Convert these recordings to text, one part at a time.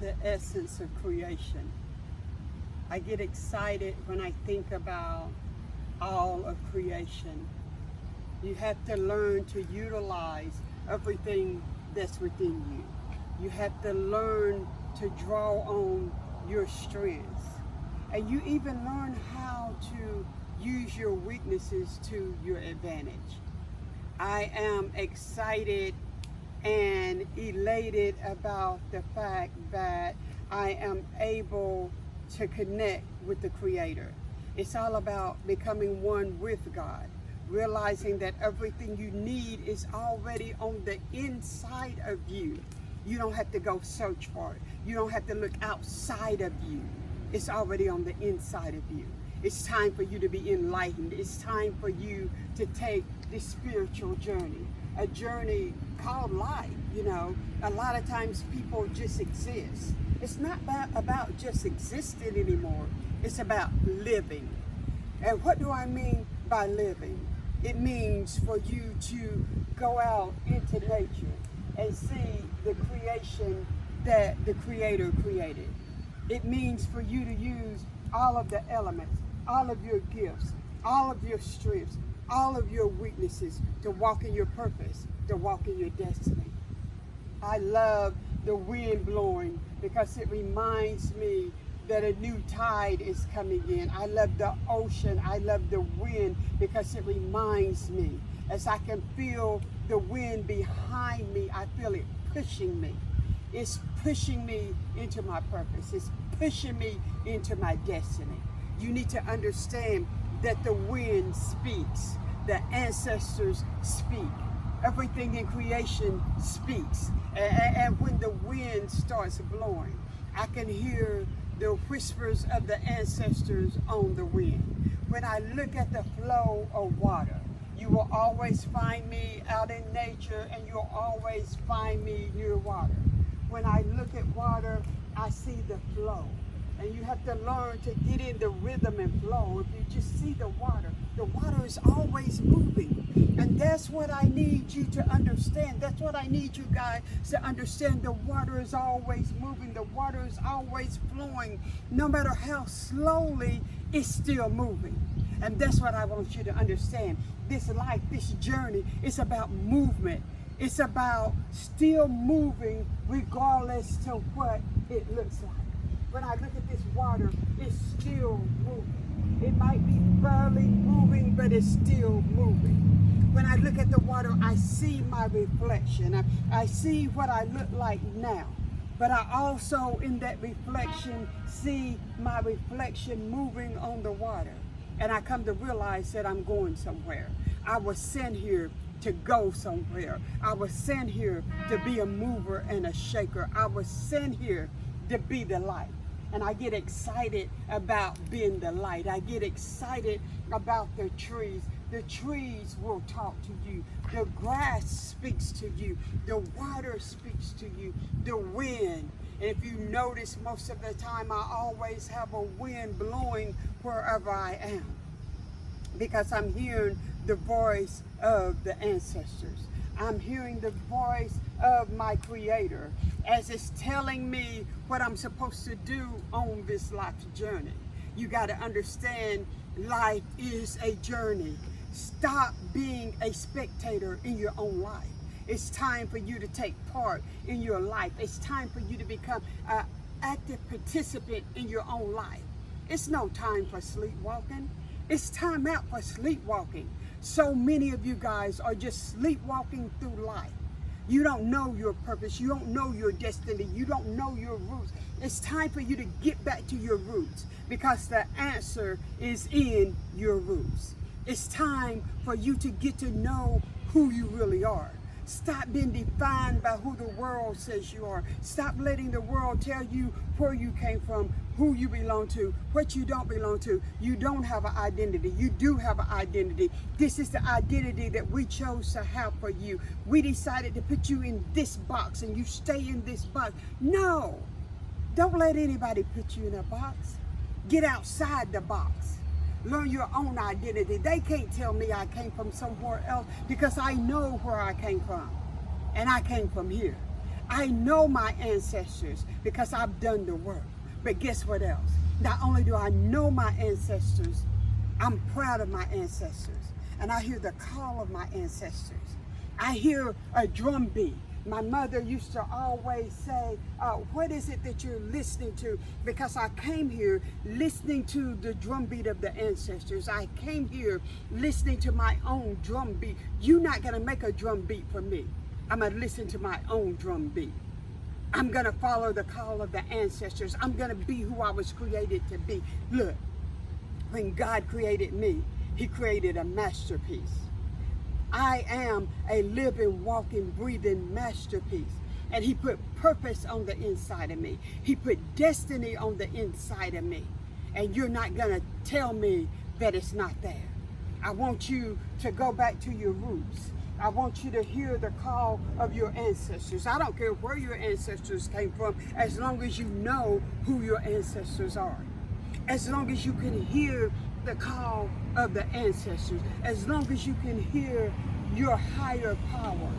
the essence of creation. I get excited when I think about all of creation. You have to learn to utilize everything that's within you. You have to learn to draw on your strengths. And you even learn how to use your weaknesses to your advantage. I am excited and elated about the fact that I am able to connect with the Creator. It's all about becoming one with God, realizing that everything you need is already on the inside of you. You don't have to go search for it. You don't have to look outside of you. It's already on the inside of you. It's time for you to be enlightened. It's time for you to take this spiritual journey, a journey called life. You know, a lot of times people just exist. It's not about just existing anymore. It's about living. And what do I mean by living? It means for you to go out into nature and see the creation that the Creator created. It means for you to use all of the elements, all of your gifts, all of your strengths, all of your weaknesses to walk in your purpose, to walk in your destiny. I love the wind blowing because it reminds me that a new tide is coming in. I love the ocean. I love the wind because it reminds me. As I can feel the wind behind me, I feel it pushing me. It's pushing me into my purpose. It's pushing me into my destiny. You need to understand that the wind speaks. The ancestors speak. Everything in creation speaks. And when the wind starts blowing, I can hear the whispers of the ancestors on the wind. When I look at the flow of water, you will always find me out in nature, and you'll always find me near water. When I look at water, I see the flow. And you have to learn to get in the rhythm and flow. If you just see the water is always moving. And that's what I need you to understand. That's what I need you guys to understand. The water is always moving. The water is always flowing. No matter how slowly, it's still moving. And that's what I want you to understand. This life, this journey, it's about movement. It's about still moving regardless to what it looks like. When I look at this water, it's still moving. It might be barely moving, but it's still moving. When I look at the water, I see my reflection. I see what I look like now. But I also, in that reflection, see my reflection moving on the water. And I come to realize that I'm going somewhere. I was sent here to go somewhere. I was sent here to be a mover and a shaker. I was sent here to be the light. And I get excited about being the light. I get excited about the trees. The trees will talk to you. The grass speaks to you. The water speaks to you. The wind. And if you notice, most of the time I always have a wind blowing wherever I am, because I'm hearing the voice of the ancestors. I'm hearing the voice of my Creator as it's telling me what I'm supposed to do on this life journey. You got to understand, life is a journey. Stop being a spectator in your own life. It's time for you to take part in your life. It's time for you to become an active participant in your own life. It's no time for sleepwalking. It's time out for sleepwalking. So many of you guys are just sleepwalking through life. You don't know your purpose. You don't know your destiny. You don't know your roots. It's time for you to get back to your roots, because the answer is in your roots. It's time for you to get to know who you really are. Stop being defined by who the world says you are. Stop letting the world tell you where you came from, who you belong to, what you don't belong to. You don't have an identity. You do have an identity. This is the identity that we chose to have for you. We decided to put you in this box and you stay in this box. No, don't let anybody put you in a box. Get outside the box. Learn your own identity. They can't tell me I came from somewhere else, because I know where I came from. And I came from here. I know my ancestors because I've done the work. But guess what else? Not only do I know my ancestors, I'm proud of my ancestors. And I hear the call of my ancestors. I hear a drum beat. My mother used to always say, what is it that you're listening to? Because I came here listening to the drum beat of the ancestors. I came here listening to my own drum beat. You're not going to make a drum beat for me. I'm going to listen to my own drum beat. I'm going to follow the call of the ancestors. I'm going to be who I was created to be. Look, when God created me, he created a masterpiece. I am a living, walking, breathing masterpiece. And he put purpose on the inside of me. He put destiny on the inside of me. And you're not going to tell me that it's not there. I want you to go back to your roots. I want you to hear the call of your ancestors. I don't care where your ancestors came from, as long as you know who your ancestors are. As long as you can hear the call of the ancestors, as long as you can hear your higher power,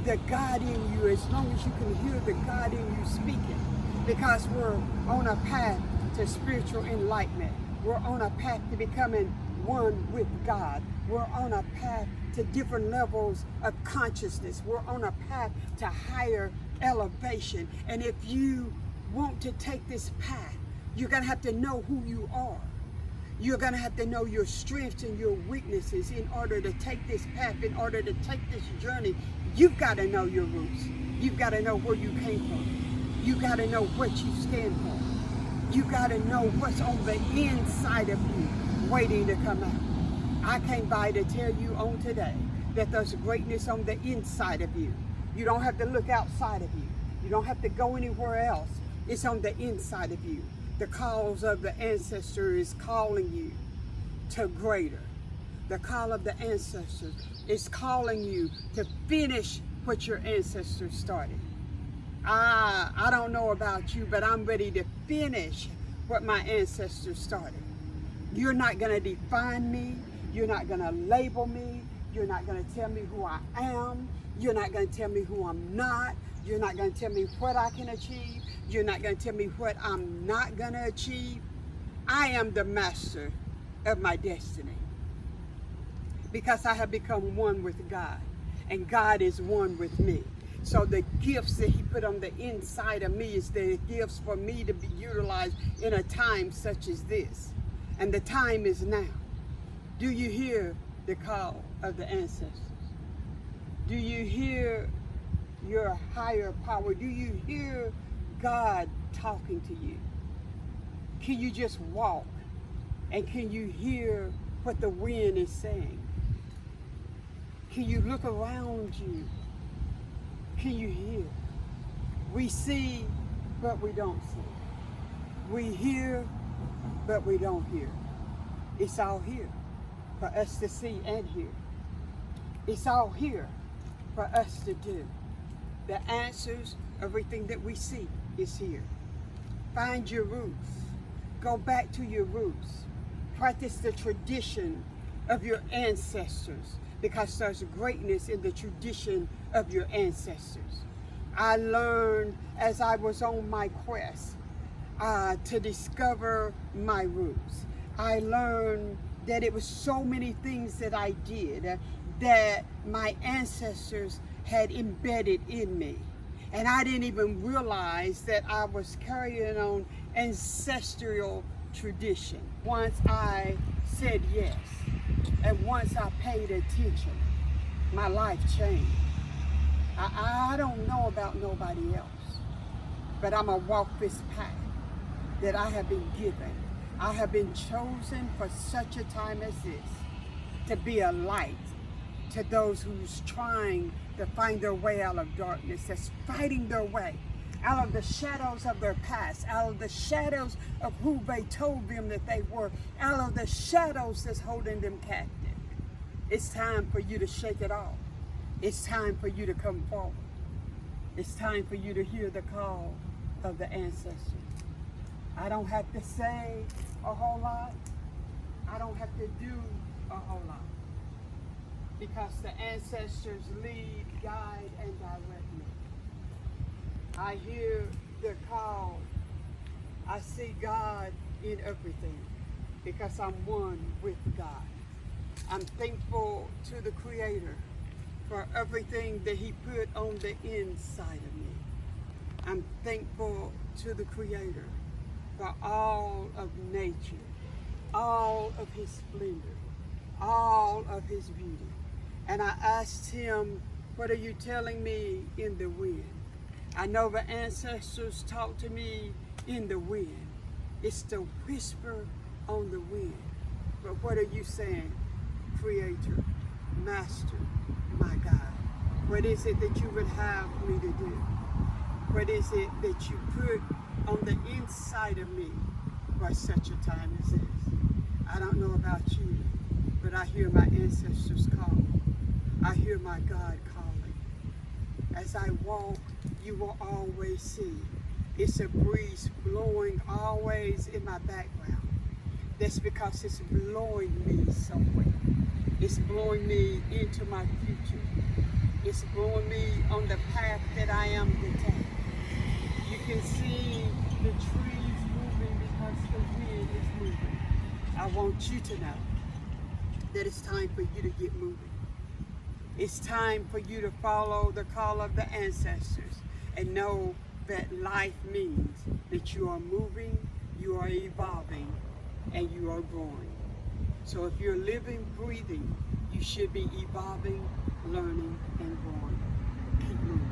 the God in you, as long as you can hear the God in you speaking, because we're on a path to spiritual enlightenment. We're on a path to becoming one with God. We're on a path to different levels of consciousness. We're on a path to higher elevation. And if you want to take this path, you're going to have to know who you are. You're going to have to know your strengths and your weaknesses in order to take this path, in order to take this journey. You've got to know your roots. You've got to know where you came from. You got to know what you stand for. You got to know what's on the inside of you waiting to come out. I came by to tell you on today that there's greatness on the inside of you. You don't have to look outside of you. You don't have to go anywhere else. It's on the inside of you. The calls of the ancestor is calling you to greater. The call of the ancestors is calling you to finish what your ancestors started. I don't know about you, but I'm ready to finish what my ancestors started. You're not going to define me. You're not going to label me. You're not going to tell me who I am. You're not going to tell me who I'm not. You're not going to tell me what I can achieve. You're not going to tell me what I'm not going to achieve. I am the master of my destiny because I have become one with God, and God is one with me. So the gifts that he put on the inside of me is the gifts for me to be utilized in a time such as this. And the time is now. Do you hear the call of the ancestors? Do you hear your higher power? Do you hear God talking to you? Can you just walk? And can you hear what the wind is saying? Can you look around you? Can you hear? We see, but we don't see. We hear, but we don't hear. It's all here for us to see and hear. It's all here for us to do. The answers, everything that we see is here. Find your roots. Go back to your roots. Practice the tradition of your ancestors, because there's greatness in the tradition of your ancestors. I learned as I was on my quest to discover my roots. I learned that it was so many things that I did that my ancestors had embedded in me. And I didn't even realize that I was carrying on ancestral tradition. Once I said yes, and once I paid attention, my life changed. I don't know about nobody else, but I'm going to walk this path that I have been given. I have been chosen for such a time as this to be a light to those who's trying to find their way out of darkness, that's fighting their way out of the shadows of their past, out of the shadows of who they told them that they were, out of the shadows that's holding them captive. It's time for you to shake it off. It's time for you to come forward. It's time for you to hear the call of the ancestors. I don't have to say a whole lot. I don't have to do a whole lot, because the ancestors lead, guide, and direct me. I hear the call. I see God in everything because I'm one with God. I'm thankful to the Creator for everything that He put on the inside of me. I'm thankful to the Creator for all of nature, all of His splendor, all of His beauty. And I asked Him, what are you telling me in the wind? I know the ancestors talked to me in the wind. It's the whisper on the wind. But what are you saying, Creator, Master, my God? What is it that you would have me to do? What is it that you put on the inside of me for such a time as this? I don't know about you, but I hear my ancestors call. I hear my God calling. As I walk, you will always see. It's a breeze blowing always in my background. That's because it's blowing me somewhere. It's blowing me into my future. It's blowing me on the path that I am to take. You can see the trees moving because the wind is moving. I want you to know that it's time for you to get moving. It's time for you to follow the call of the ancestors and know that life means that you are moving, you are evolving, and you are growing. So if you're living, breathing, you should be evolving, learning, and growing. Keep moving.